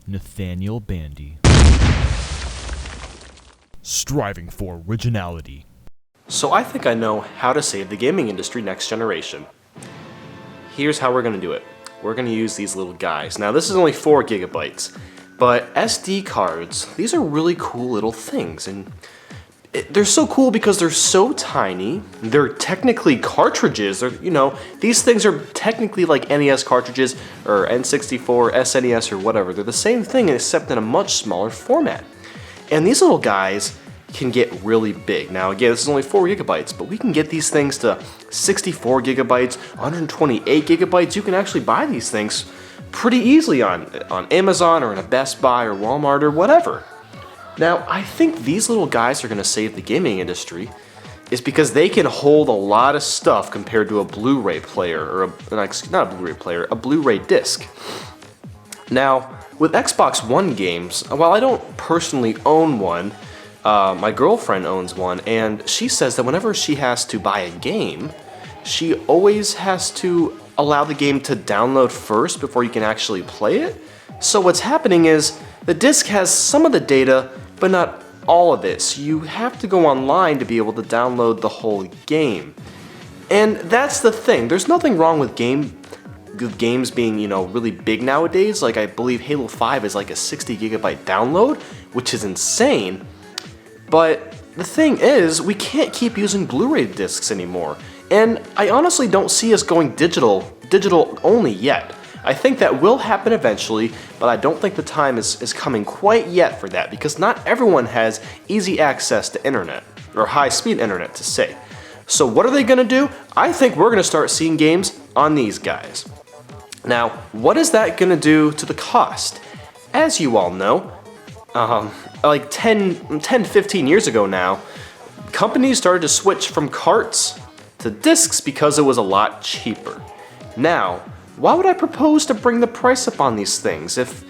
Nathaniel Bandy. Striving for originality. So I think I know how to save the gaming industry next generation. Here's how we're going to do it. We're going to use these little guys. Now this is only 4 gigabytes, but SD cards, these are really cool little things, and they're so cool because they're so tiny. They're technically cartridges. These things are technically like NES cartridges or N64, SNES, or whatever. They're the same thing except in a much smaller format. And these little guys can get really big. Now again, this is only 4 gigabytes, but we can get these things to 64 gigabytes, 128 gigabytes. You can actually buy these things pretty easily on Amazon or in a Best Buy or Walmart or whatever. Now, I think these little guys are going to save the gaming industry is because they can hold a lot of stuff compared to a Blu-ray player, or not a Blu-ray player, a Blu-ray disc. Now, with Xbox One games, while I don't personally own one, my girlfriend owns one, and she says that whenever she has to buy a game, she always has to allow the game to download first before you can actually play it. So what's happening is the disc has some of the data, but not all of it. So you have to go online to be able to download the whole game. And that's the thing. There's nothing wrong with games being, really big nowadays. Like I believe Halo 5 is like a 60 gigabyte download, which is insane. But the thing is, we can't keep using Blu-ray discs anymore. And I honestly don't see us going digital only yet. I think that will happen eventually, but I don't think the time is coming quite yet for that, because not everyone has easy access to internet, or high-speed internet to say. So what are they going to do? I think we're going to start seeing games on these guys. Now, what is that going to do to the cost? As you all know, like 10-15 years ago now, companies started to switch from carts to discs because it was a lot cheaper. Now, why would I propose to bring the price up on these things? If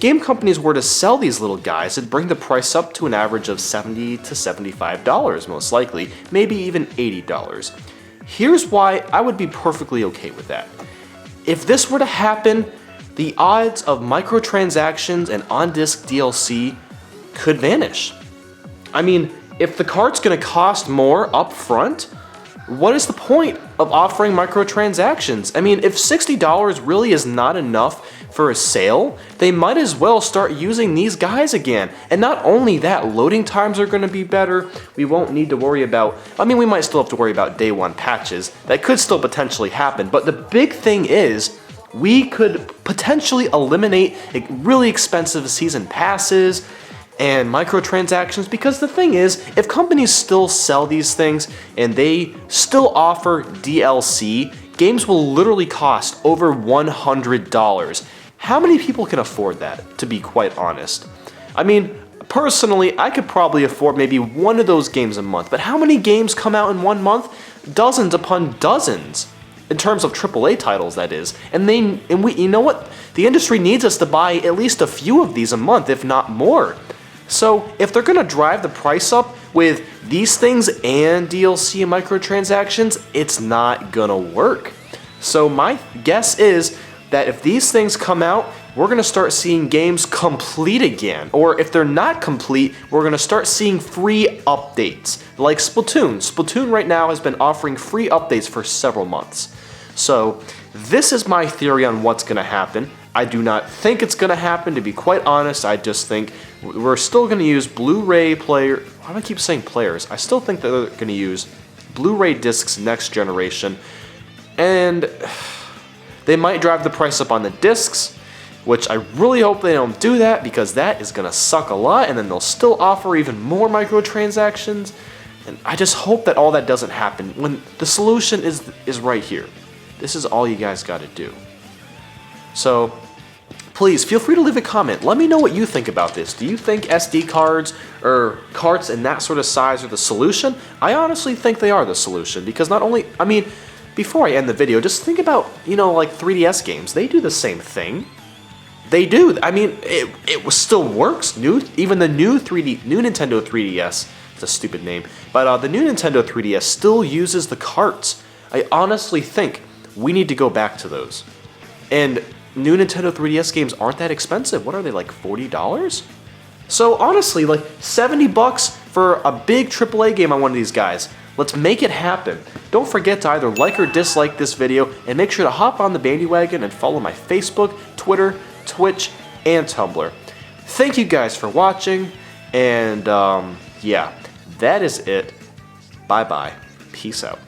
game companies were to sell these little guys, it'd bring the price up to an average of $70 to $75 most likely, maybe even $80. Here's why I would be perfectly okay with that. If this were to happen, the odds of microtransactions and on-disc DLC could vanish. I mean, if the cart's gonna cost more up front, what is the point of offering microtransactions? I mean, if $60 really is not enough for a sale, they might as well start using these guys again. And not only that, loading times are going to be better. We won't need to worry about, we might still have to worry about day one patches. That could still potentially happen. But the big thing is, we could potentially eliminate really expensive season passes and microtransactions, because the thing is, if companies still sell these things and they still offer DLC, games will literally cost over $100. How many people can afford that, to be quite honest? I mean, personally, I could probably afford maybe one of those games a month, but how many games come out in 1 month? Dozens upon dozens. In terms of AAA titles, that is. And we, you know what? The industry needs us to buy at least a few of these a month, if not more. So if they're gonna drive the price up with these things and DLC and microtransactions, it's not gonna work. So my guess is that if these things come out, we're gonna start seeing games complete again. Or if they're not complete, we're gonna start seeing free updates. Like Splatoon. Splatoon right now has been offering free updates for several months. So this is my theory on what's gonna happen. I do not think it's gonna happen, to be quite honest. I just think we're still gonna use Blu-ray player. Why do I keep saying players? I still think that they're gonna use Blu-ray discs next generation, and they might drive the price up on the discs, which I really hope they don't do that, because that is gonna suck a lot, and then they'll still offer even more microtransactions. And I just hope that all that doesn't happen, when the solution is right here. This is all you guys gotta do. So, please feel free to leave a comment. Let me know what you think about this. Do you think SD cards or carts in that sort of size are the solution? I honestly think they are the solution, because not only, before I end the video, just think about, like 3DS games. They do the same thing. They do. It still works. Even the new Nintendo 3DS, it's a stupid name, but the new Nintendo 3DS still uses the carts. I honestly think we need to go back to those. And new Nintendo 3DS games aren't that expensive. What are they, like $40? So honestly, like 70 bucks for a big AAA game on one of these guys. Let's make it happen. Don't forget to either like or dislike this video, and make sure to hop on the bandwagon and follow my Facebook, Twitter, Twitch, and Tumblr. Thank you guys for watching, and yeah, that is it. Bye-bye. Peace out.